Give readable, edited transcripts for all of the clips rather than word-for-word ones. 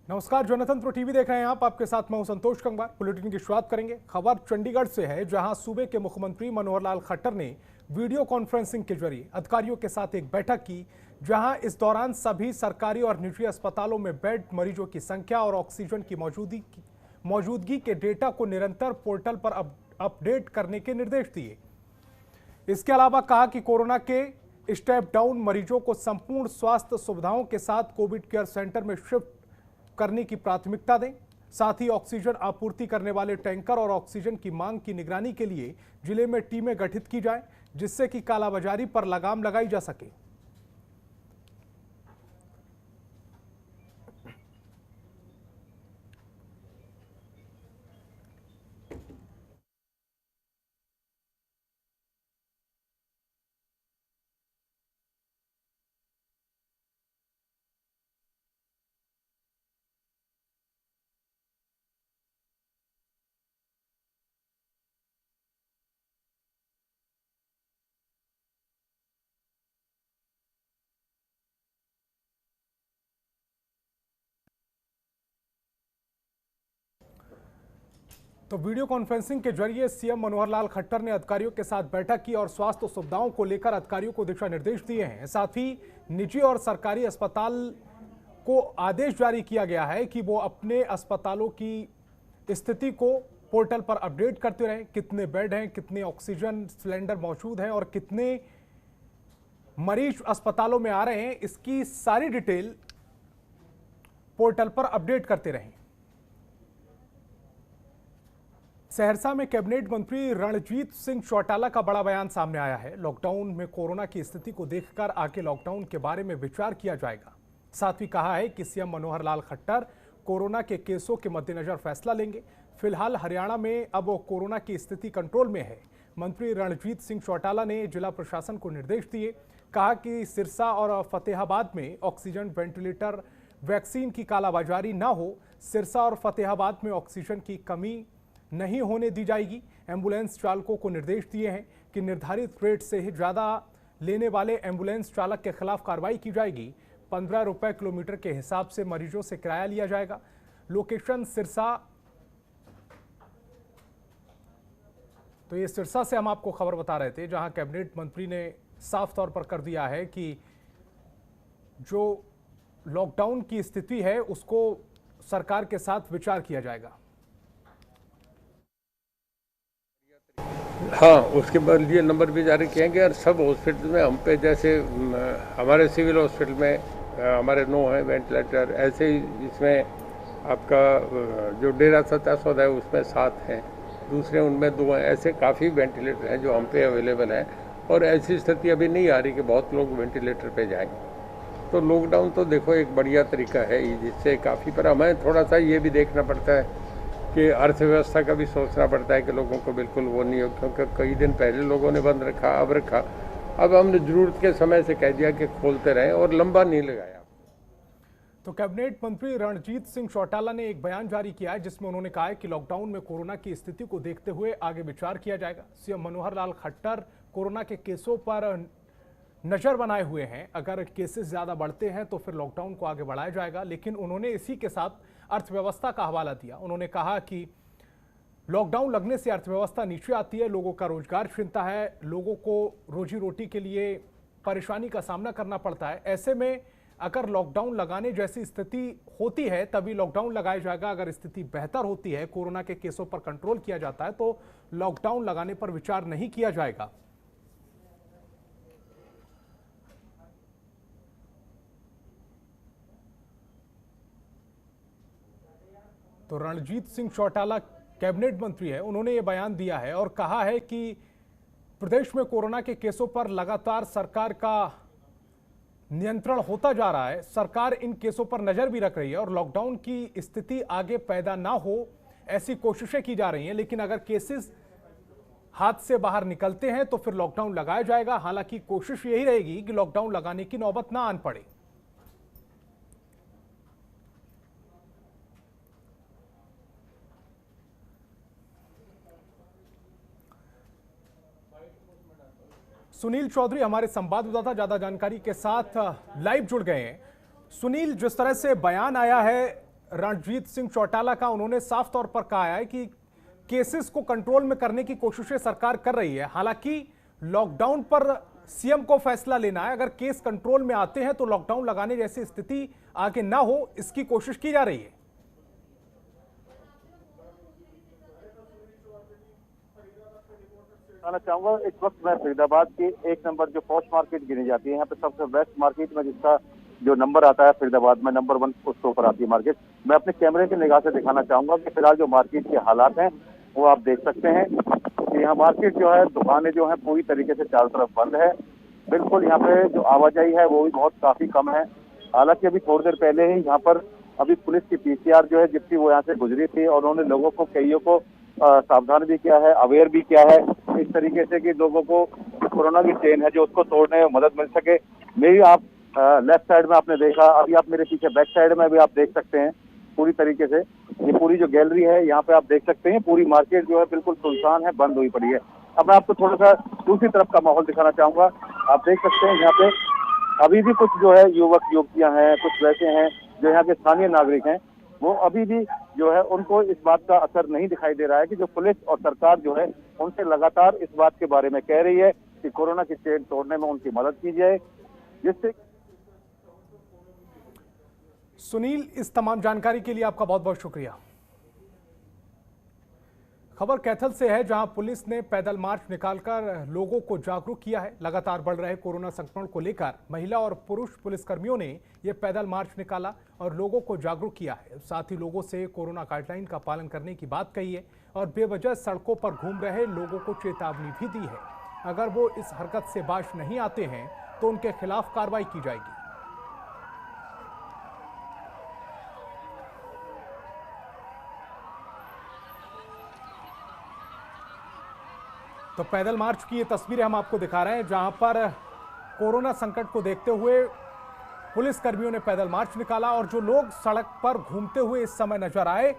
नमस्कार, जनतंत्र टीवी देख रहे हैं आप। आपके साथ मैं हूं संतोष कंगवार। बुलेटिन की शुरुआत करेंगे। खबर चंडीगढ़ से है, जहां सूबे के मुख्यमंत्री मनोहर लाल खट्टर ने वीडियो कॉन्फ्रेंसिंग के जरिए अधिकारियों के साथ एक बैठक की, जहां इस दौरान सभी सरकारी और निजी अस्पतालों में बेड, मरीजों की संख्या और ऑक्सीजन की मौजूदगी के डेटा को निरंतर पोर्टल पर अपडेट करने के निर्देश दिए। इसके अलावा कहा कि कोरोना के स्टेप डाउन मरीजों को संपूर्ण स्वास्थ्य सुविधाओं के साथ कोविड केयर सेंटर में शिफ्ट करने की प्राथमिकता दें। साथ ही ऑक्सीजन आपूर्ति करने वाले टैंकर और ऑक्सीजन की मांग की निगरानी के लिए जिले में टीमें गठित की जाएं, जिससे कि कालाबाजारी पर लगाम लगाई जा सके। तो वीडियो कॉन्फ्रेंसिंग के जरिए सीएम मनोहर लाल खट्टर ने अधिकारियों के साथ बैठक की और स्वास्थ्य सुविधाओं को लेकर अधिकारियों को दिशा निर्देश दिए हैं। साथ ही निजी और सरकारी अस्पताल को आदेश जारी किया गया है कि वो अपने अस्पतालों की स्थिति को पोर्टल पर अपडेट करते रहें। कितने बेड हैं, कितने ऑक्सीजन सिलेंडर मौजूद हैं और कितने मरीज अस्पतालों में आ रहे हैं, इसकी सारी डिटेल पोर्टल पर अपडेट करते रहें। सहरसा में कैबिनेट मंत्री रणजीत सिंह चौटाला का बड़ा बयान सामने आया है। लॉकडाउन में कोरोना की स्थिति को देखकर आगे लॉकडाउन के बारे में विचार किया जाएगा। साथ ही कहा है कि सीएम मनोहर लाल खट्टर कोरोना के केसों के मद्देनजर फैसला लेंगे। फिलहाल हरियाणा में अब कोरोना की स्थिति कंट्रोल में है। मंत्री रणजीत सिंह चौटाला ने जिला प्रशासन को निर्देश दिए। कहा कि सिरसा और फतेहाबाद में ऑक्सीजन, वेंटिलेटर, वैक्सीन की कालाबाजारी न हो। सिरसा और फतेहाबाद में ऑक्सीजन की कमी नहीं होने दी जाएगी। एम्बुलेंस चालकों को निर्देश दिए हैं कि निर्धारित रेट से ज़्यादा लेने वाले एम्बुलेंस चालक के खिलाफ कार्रवाई की जाएगी। 15 रुपए किलोमीटर के हिसाब से मरीजों से किराया लिया जाएगा। लोकेशन सिरसा। तो ये सिरसा से हम आपको खबर बता रहे थे, जहां कैबिनेट मंत्री ने साफ तौर पर कर दिया है कि जो लॉकडाउन की स्थिति है उसको सरकार के साथ विचार किया जाएगा। हाँ, उसके बाद ये नंबर भी जारी किएंगे और सब हॉस्पिटल में हम पे, जैसे हमारे सिविल हॉस्पिटल में हमारे 9 हैं वेंटिलेटर, ऐसे ही इसमें आपका जो डेरा सत्ता सौदा है उसमें 7 हैं, दूसरे उनमें 2 हैं। ऐसे काफ़ी वेंटिलेटर हैं जो हम पे अवेलेबल हैं और ऐसी स्थिति अभी नहीं आ रही कि बहुत लोग वेंटिलेटर पे जाएंगे। तो लॉकडाउन तो देखो एक बढ़िया तरीका है जिससे काफ़ी, पर हमें थोड़ा सा ये भी देखना पड़ता है कि अर्थव्यवस्था का भी सोचना पड़ता है कि लोगों को बिल्कुल वो नहीं हो, क्योंकि कई दिन पहले लोगों ने बंद रखा, अब रखा। अब हमने जरूरत के समय से कह दिया कि खोलते रहें और लंबा नहीं लगाया। तो कैबिनेट मंत्री रणजीत सिंह चौटाला ने एक बयान जारी किया है, जिसमें उन्होंने कहा है कि लॉकडाउन में कोरोना की स्थिति को देखते हुए आगे विचार किया जाएगा। सीएम मनोहर लाल खट्टर कोरोना के केसों पर नजर बनाए हुए हैं। अगर केसेस ज्यादा बढ़ते हैं तो फिर लॉकडाउन को आगे बढ़ाया जाएगा। लेकिन उन्होंने इसी के साथ अर्थव्यवस्था का हवाला दिया। उन्होंने कहा कि लॉकडाउन लगने से अर्थव्यवस्था नीचे आती है, लोगों का रोजगार छिनता है, लोगों को रोजी रोटी के लिए परेशानी का सामना करना पड़ता है। ऐसे में अगर लॉकडाउन लगाने जैसी स्थिति होती है तभी लॉकडाउन लगाया जाएगा। अगर स्थिति बेहतर होती है, कोरोना के केसों पर कंट्रोल किया जाता है, तो लॉकडाउन लगाने पर विचार नहीं किया जाएगा। तो रणजीत सिंह चौटाला कैबिनेट मंत्री है, उन्होंने ये बयान दिया है और कहा है कि प्रदेश में कोरोना के केसों पर लगातार सरकार का नियंत्रण होता जा रहा है। सरकार इन केसों पर नजर भी रख रही है और लॉकडाउन की स्थिति आगे पैदा ना हो ऐसी कोशिशें की जा रही हैं। लेकिन अगर केसेस हाथ से बाहर निकलते हैं तो फिर लॉकडाउन लगाया जाएगा। हालांकि कोशिश यही रहेगी कि लॉकडाउन लगाने की नौबत ना आन पड़े। सुनील चौधरी हमारे संवाददाता ज्यादा जानकारी के साथ लाइव जुड़ गए हैं। सुनील, जिस तरह से बयान आया है रणजीत सिंह चौटाला का। उन्होंने साफ तौर पर कहा है कि केसेस को कंट्रोल में करने की कोशिशें सरकार कर रही है। हालांकि लॉकडाउन पर सीएम को फैसला लेना है। अगर केस कंट्रोल में आते हैं तो लॉकडाउन लगाने जैसी स्थिति आगे ना हो, इसकी कोशिश की जा रही है। बताना चाहूंगा, इस वक्त मैं फरीदाबाद के 1 नंबर जो पॉश मार्केट गिनी जाती है, यहाँ पे सबसे बेस्ट मार्केट में जिसका जो नंबर आता है फरीदाबाद में नंबर 1 उसके ऊपर आती है मार्केट। मैं अपने कैमरे की निगाह से दिखाना चाहूंगा कि फिलहाल जो मार्केट के हालात हैं वो आप देख सकते हैं कि यहाँ मार्केट जो है, दुकानें जो है पूरी तरीके से चारों तरफ बंद है। बिल्कुल यहाँ पे जो आवाजाही है वो भी बहुत काफी कम है। हालांकि अभी थोड़ी देर पहले ही यहाँ पर अभी पुलिस की पीसीआर जो है जिप्सी वो यहाँ से गुजरी थी और उन्होंने लोगों को, कईयों को सावधान भी किया है, अवेयर भी किया है इस तरीके से कि लोगों को कोरोना की चेन है जो उसको तोड़ने में मदद मिल सके। मेरी आप लेफ्ट साइड में आपने देखा, अभी आप मेरे पीछे बैक साइड में भी आप देख सकते हैं पूरी तरीके से ये पूरी जो गैलरी है यहाँ पे आप देख सकते हैं पूरी मार्केट जो है बिल्कुल सुनसान है, बंद हुई पड़ी है। अब मैं आपको थोड़ा सा दूसरी तरफ का माहौल दिखाना चाहूंगा। आप देख सकते हैं यहाँ पे अभी भी कुछ जो है युवक युवतियां हैं, कुछ वैसे हैं जो यहाँ के स्थानीय नागरिक हैं, वो अभी भी जो है उनको इस बात का असर नहीं दिखाई दे रहा है कि जो पुलिस और सरकार जो है उनसे लगातार इस बात के बारे में कह रही है कि कोरोना की चेन तोड़ने में उनकी मदद की जाए, जिससे। सुनील, इस तमाम जानकारी के लिए आपका बहुत बहुत शुक्रिया। खबर कैथल से है, जहां पुलिस ने पैदल मार्च निकालकर लोगों को जागरूक किया है। लगातार बढ़ रहे कोरोना संक्रमण को लेकर महिला और पुरुष पुलिसकर्मियों ने यह पैदल मार्च निकाला और लोगों को जागरूक किया है। साथ ही लोगों से कोरोना गाइडलाइन का पालन करने की बात कही है और बेवजह सड़कों पर घूम रहे लोगों को चेतावनी भी दी है। अगर वो इस हरकत से बाज नहीं आते हैं तो उनके खिलाफ कार्रवाई की जाएगी। तो पैदल मार्च की ये तस्वीरें हम आपको दिखा रहे हैं, जहां पर कोरोना संकट को देखते हुए पुलिस कर्मियों ने पैदल मार्च निकाला और जो लोग सड़क पर घूमते हुए इस समय नजर आए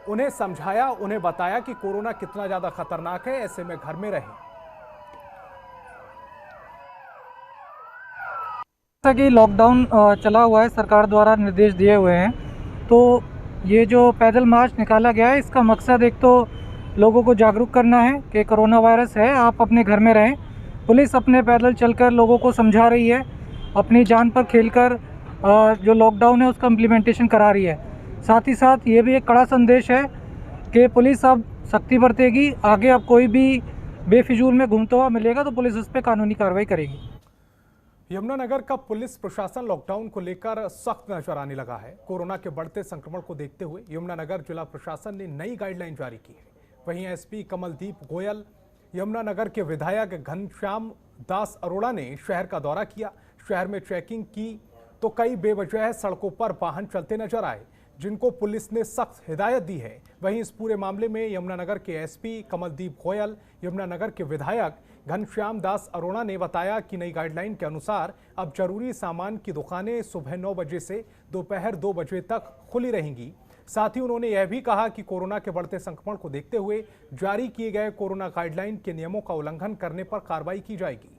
उन्हें समझाया, उन्हें बताया कि कोरोना कितना ज्यादा खतरनाक है, ऐसे में घर में रहें। जैसा कि लॉकडाउन चला हुआ है, सरकार द्वारा निर्देश दिए हुए हैं, तो ये जो पैदल मार्च निकाला गया है इसका मकसद एक तो लोगों को जागरूक करना है कि कोरोना वायरस है, आप अपने घर में रहें। पुलिस अपने पैदल चलकर लोगों को समझा रही है, अपनी जान पर खेलकर जो लॉकडाउन है उसका इम्प्लीमेंटेशन करा रही है। साथ ही साथ ये भी एक कड़ा संदेश है कि पुलिस अब सख्ती बरतेगी। आगे अब कोई भी बेफिजूल में घूमता हुआ मिलेगा तो पुलिस उस पर कानूनी कार्रवाई करेगी। यमुनानगर का पुलिस प्रशासन लॉकडाउन को लेकर सख्त नजर आने लगा है। कोरोना के बढ़ते संक्रमण को देखते हुए यमुनानगर जिला प्रशासन ने नई गाइडलाइन जारी की है। वहीं एसपी कमलदीप गोयल, यमुनानगर के विधायक घनश्याम दास अरोड़ा ने शहर का दौरा किया। शहर में चेकिंग की तो कई बेवजह सड़कों पर वाहन चलते नजर आए, जिनको पुलिस ने सख्त हिदायत दी है। वहीं इस पूरे मामले में यमुनानगर के एसपी कमलदीप गोयल, यमुनानगर के विधायक घनश्याम दास अरोड़ा ने बताया कि नई गाइडलाइन के अनुसार अब जरूरी सामान की दुकानें सुबह 9 बजे से दोपहर 2 बजे तक खुली रहेंगी। साथ ही उन्होंने यह भी कहा कि कोरोना के बढ़ते संक्रमण को देखते हुए जारी किए गए कोरोना गाइडलाइन के नियमों का उल्लंघन करने पर कार्रवाई की जाएगी।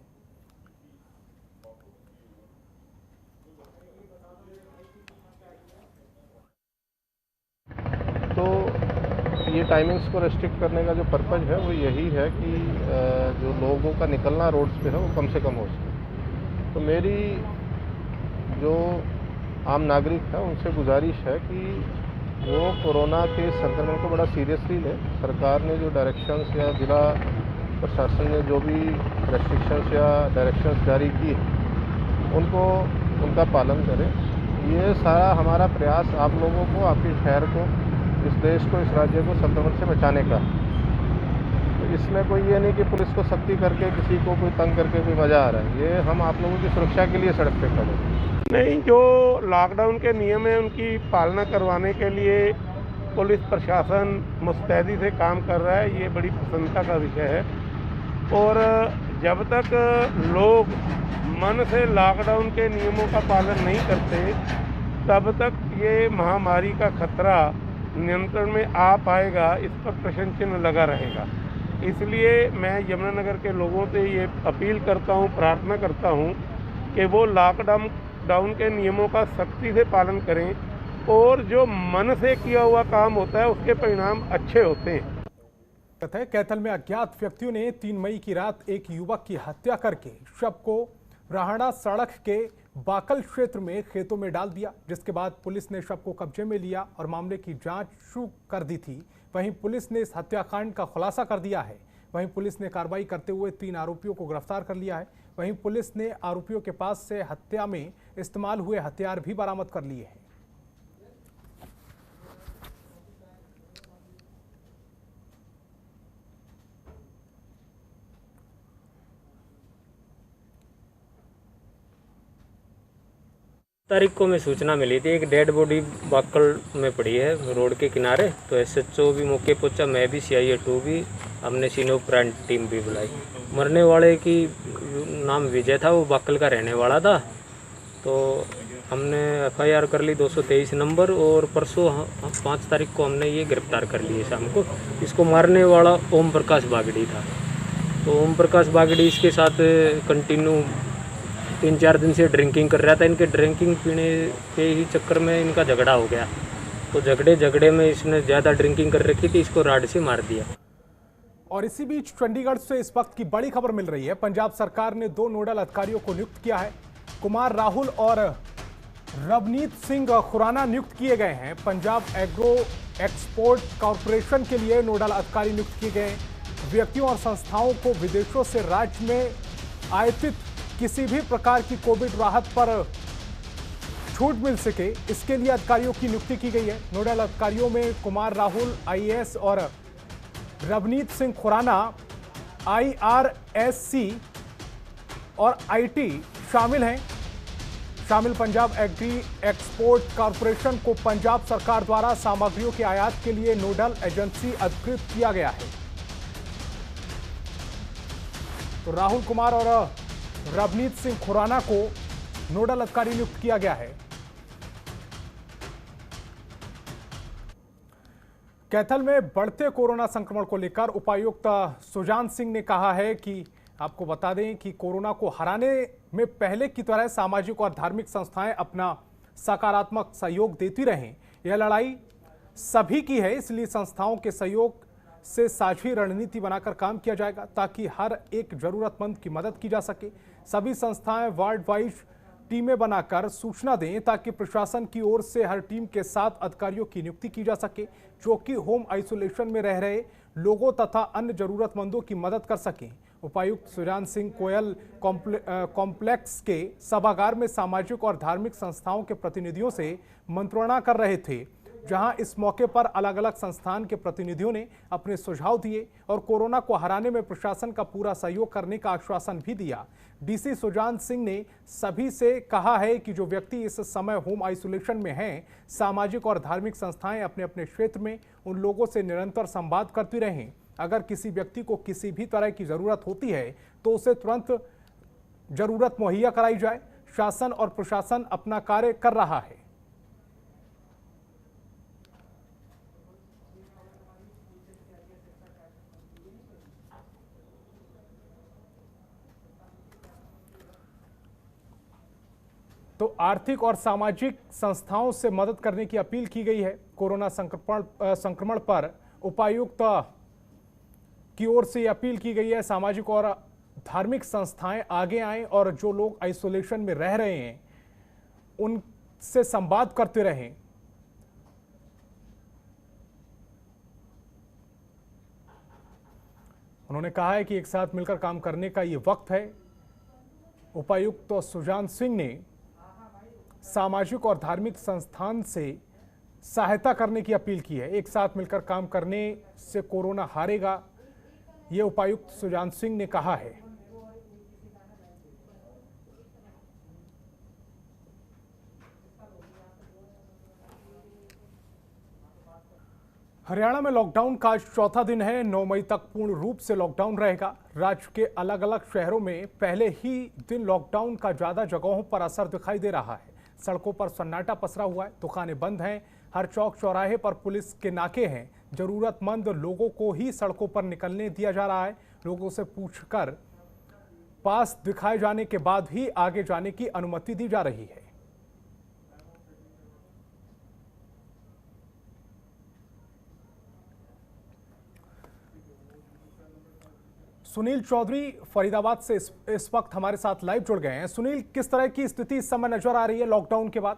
तो ये टाइमिंग्स को रेस्ट्रिक्ट करने का जो पर्पज़ है वो यही है कि जो लोगों का निकलना रोड्स पे है वो कम से कम हो सके। तो मेरी जो आम नागरिक है उनसे गुजारिश है कि वो कोरोना के संक्रमण को बड़ा सीरियसली ले। सरकार ने जो डायरेक्शंस या जिला प्रशासन ने जो भी रेस्ट्रिक्शंस या डायरेक्शंस जारी की उनको उनका पालन करें। ये सारा हमारा प्रयास आप लोगों को, आपके शहर को, इस देश को, इस राज्य को संक्रमण से बचाने का। तो इसमें कोई ये नहीं कि पुलिस को सख्ती करके किसी को कोई तंग करके कोई मज़ा आ रहा है। ये हम आप लोगों की सुरक्षा के लिए सड़क पे खड़े हैं। नहीं, जो लॉकडाउन के नियम हैं उनकी पालना करवाने के लिए पुलिस प्रशासन मुस्तैदी से काम कर रहा है, ये बड़ी प्रसन्नता का विषय है। और जब तक लोग मन से लॉकडाउन के नियमों का पालन नहीं करते तब तक ये महामारी का खतरा नियंत्रण में आ पाएगा, इस पर प्रश्न चिन्ह लगा रहेगा। इसलिए मैं यमुनानगर के लोगों से ये अपील करता हूँ, प्रार्थना करता हूँ कि वो लॉकडाउन के नियमों का सख्ती से पालन करें और जो मन से किया हुआ काम होता है उसके परिणाम अच्छे होते हैं। कैथल में अज्ञात व्यक्तियों ने 3 मई की रात एक युवक की हत्या करके शव को राहड़ा सड़क के बाकल क्षेत्र में खेतों में डाल दिया, जिसके बाद पुलिस ने शव को कब्जे में लिया और मामले की जांच शुरू कर दी थी। वहीं पुलिस ने इस हत्याकांड का खुलासा कर दिया है। वहीं पुलिस ने कार्रवाई करते हुए 3 आरोपियों को गिरफ्तार कर लिया है। वहीं पुलिस ने आरोपियों के पास से हत्या में इस्तेमाल हुए हथियार भी बरामद कर लिए हैं। तारीख को मैं सूचना मिली थी, एक डेड बॉडी बाकल में पड़ी है रोड के किनारे। तो SHO भी मौके पहुंचा, मैं भी CIA 2 भी, हमने सीनो प्रांत टीम भी बुलाई। मरने वाले की नाम विजय था, वो बाकल का रहने वाला था। तो हमने FIR कर ली 223 नंबर और परसों 5 तारीख को हमने ये गिरफ्तार कर लिए शाम को। इसको मारने वाला ओम प्रकाश बागड़ी था। तो ओम प्रकाश बागड़ी इसके साथ कंटिन्यू 3-4 दिन से ड्रिंकिंग कर रहा था। इनके ड्रिंकिंग पीने के ही चक्कर में इनका झगड़ा हो गया। तो झगड़े में इसने ज़्यादा ड्रिंकिंग कर रखी थी, इसको राड से मार दिया। और इसी बीच चंडीगढ़ से इस वक्त की बड़ी खबर मिल रही है। पंजाब सरकार ने 2 नोडल अधिकारियों को नियुक्त किया है। कुमार राहुल और रवनीत सिंह खुराना नियुक्त किए गए हैं। पंजाब एग्रो एक्सपोर्ट कॉरपोरेशन के लिए नोडल अधिकारी नियुक्त किए गए। व्यक्तियों और संस्थाओं को विदेशों से राज्य में आयातित किसी भी प्रकार की कोविड राहत पर छूट मिल सके, इसके लिए अधिकारियों की नियुक्ति की गई है। नोडल अधिकारियों में कुमार राहुल IAS और रवनीत सिंह खुराना IRSC और IT शामिल हैं। पंजाब एग्री एक्सपोर्ट कॉरपोरेशन को पंजाब सरकार द्वारा सामग्रियों के आयात के लिए नोडल एजेंसी अधिकृत किया गया है। तो राहुल कुमार और रवनीत सिंह खुराना को नोडल अधिकारी नियुक्त किया गया है। कैथल में बढ़ते कोरोना संक्रमण को लेकर उपायुक्त सुजान सिंह ने कहा है कि आपको बता दें कि कोरोना को हराने में पहले की तरह सामाजिक और धार्मिक संस्थाएं अपना सकारात्मक सहयोग देती रहें। यह लड़ाई सभी की है, इसलिए संस्थाओं के सहयोग से साझी रणनीति बनाकर काम किया जाएगा ताकि हर एक जरूरतमंद की मदद की जा सके। सभी संस्थाएं वार्ड वाइज टीमें बनाकर सूचना दें ताकि प्रशासन की ओर से हर टीम के साथ अधिकारियों की नियुक्ति की जा सके जो कि होम आइसोलेशन में रह रहे लोगों तथा अन्य जरूरतमंदों की मदद कर सकें। उपायुक्त सुजान सिंह कोयल कॉम्प्लेक्स के सभागार में सामाजिक और धार्मिक संस्थाओं के प्रतिनिधियों से मंत्रणा कर रहे थे, जहां इस मौके पर अलग अलग संस्थान के प्रतिनिधियों ने अपने सुझाव दिए और कोरोना को हराने में प्रशासन का पूरा सहयोग करने का आश्वासन भी दिया। DC सुजान सिंह ने सभी से कहा है कि जो व्यक्ति इस समय होम आइसोलेशन में हैं, सामाजिक और धार्मिक संस्थाएं अपने अपने क्षेत्र में उन लोगों से निरंतर संवाद करती रहें। अगर किसी व्यक्ति को किसी भी तरह की जरूरत होती है तो उसे तुरंत जरूरत मुहैया कराई जाए। शासन और प्रशासन अपना कार्य कर रहा है। तो आर्थिक और सामाजिक संस्थाओं से मदद करने की अपील की गई है। कोरोना संक्रमण पर उपायुक्त की ओर से अपील की गई है, सामाजिक और धार्मिक संस्थाएं आगे आएं और जो लोग आइसोलेशन में रह रहे हैं उनसे संवाद करते रहें। उन्होंने कहा है कि एक साथ मिलकर काम करने का ये वक्त है। उपायुक्त सुजान सिंह ने सामाजिक और धार्मिक संस्थान से सहायता करने की अपील की है। एक साथ मिलकर काम करने से कोरोना हारेगा, ये उपायुक्त सुजान सिंह ने कहा है। हरियाणा में लॉकडाउन का आज चौथा दिन है। 9 मई तक पूर्ण रूप से लॉकडाउन रहेगा। राज्य के अलग अलग शहरों में पहले ही दिन लॉकडाउन का ज्यादा जगहों पर असर दिखाई दे रहा है। सड़कों पर सन्नाटा पसरा हुआ है, दुकानें बंद हैं, हर चौक चौराहे पर पुलिस के नाके हैं। जरूरतमंद लोगों को ही सड़कों पर निकलने दिया जा रहा है। लोगों से पूछकर पास दिखाए जाने के बाद ही आगे जाने की अनुमति दी जा रही है। सुनील चौधरी फरीदाबाद से इस वक्त हमारे साथ लाइव जुड़ गए हैं। सुनील, किस तरह की स्थिति इस समय नजर आ रही है लॉकडाउन के बाद?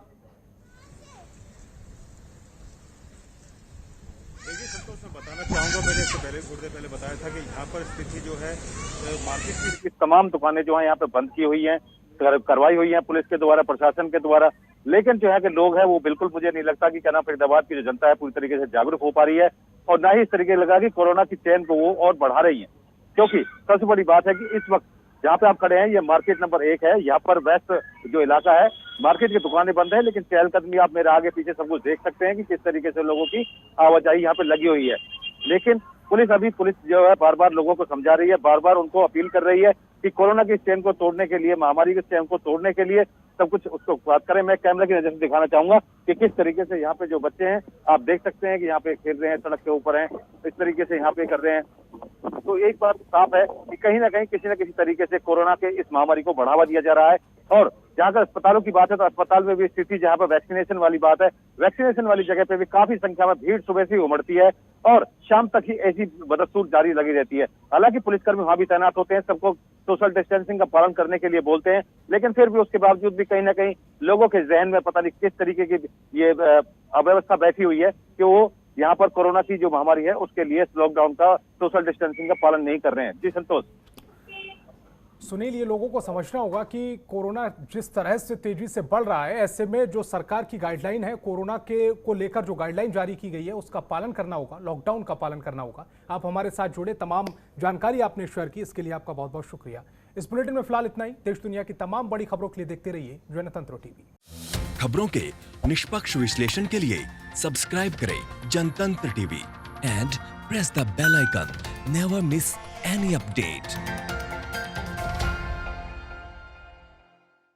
देखिए संतोष, मैं बताना चाहूँगा, मैंने इससे पहले थोड़ी देर पहले बताया था कि यहाँ पर स्थिति जो है मार्केट की तमाम दुकानें जो है यहाँ पे बंद की हुई हैं, करवाई हुई है पुलिस के द्वारा, प्रशासन के द्वारा। लेकिन जो है कि लोग हैं वो बिल्कुल, मुझे नहीं लगता कि क्या नाम फरीदाबाद की जो जनता है पूरी तरीके से जागरूक हो पा रही है, और ना ही इस तरीके लगा कि कोरोना की चेन को वो और बढ़ा रही है। क्योंकि सबसे बड़ी बात है कि इस वक्त जहाँ पे आप खड़े हैं ये मार्केट नंबर 1 है। यहाँ पर वेस्ट जो इलाका है, मार्केट की दुकानें बंद है, लेकिन चहलकदमी आप मेरे आगे पीछे सब कुछ देख सकते हैं कि किस तरीके से लोगों की आवाजाही यहाँ पे लगी हुई है। लेकिन पुलिस जो है बार बार लोगों को समझा रही है, बार बार उनको अपील कर रही है कि कोरोना की चेन को तोड़ने के लिए, महामारी की चेन को तोड़ने के लिए सब कुछ उसको बात करें। मैं कैमरे की नजर से दिखाना चाहूंगा कि किस तरीके से यहाँ पे जो बच्चे हैं आप देख सकते हैं कि यहाँ पे खेल रहे हैं, सड़क के ऊपर हैं, इस तरीके से यहाँ पे कर रहे हैं। तो एक बात साफ है कि कहीं ना कहीं किसी न किसी तरीके से कोरोना के इस महामारी को बढ़ावा दिया जा रहा है। और जहाँ तक अस्पतालों की बात है तो अस्पताल में भी स्थिति, जहाँ पर वैक्सीनेशन वाली बात है, वैक्सीनेशन वाली जगह पे भी काफी संख्या में भीड़ सुबह से उमड़ती है और शाम तक ही ऐसी बदस्तूर जारी लगी रहती है। हालांकि पुलिसकर्मी वहां भी तैनात होते हैं, सबको सोशल डिस्टेंसिंग का पालन करने के लिए बोलते हैं, लेकिन फिर भी उसके बावजूद भी कहीं ना कहीं लोगों के जहन में पता नहीं किस तरीके की ये अव्यवस्था बैठी हुई है कि वो यहाँ पर कोरोना की जो महामारी है उसके लिए लॉकडाउन का, सोशल डिस्टेंसिंग का पालन नहीं कर रहे हैं। जी संतोष। सुनील, ये लोगों को समझना होगा कि कोरोना जिस तरह से तेजी से बढ़ रहा है, ऐसे में जो सरकार की गाइडलाइन है, कोरोना के को लेकर जो गाइडलाइन जारी की गई है उसका पालन करना होगा, लॉकडाउन का पालन करना होगा। आप हमारे साथ जुड़े, तमाम जानकारी आपने शेयर की, इसके लिए आपका बहुत बहुत शुक्रिया। इस बुलेटिन में फिलहाल इतना ही। देश दुनिया की तमाम बड़ी खबरों के लिए देखते रहिए जनतंत्र टीवी। खबरों के निष्पक्ष विश्लेषण के लिए सब्सक्राइब करें Jantantra TV and press the bell icon. Never miss any update.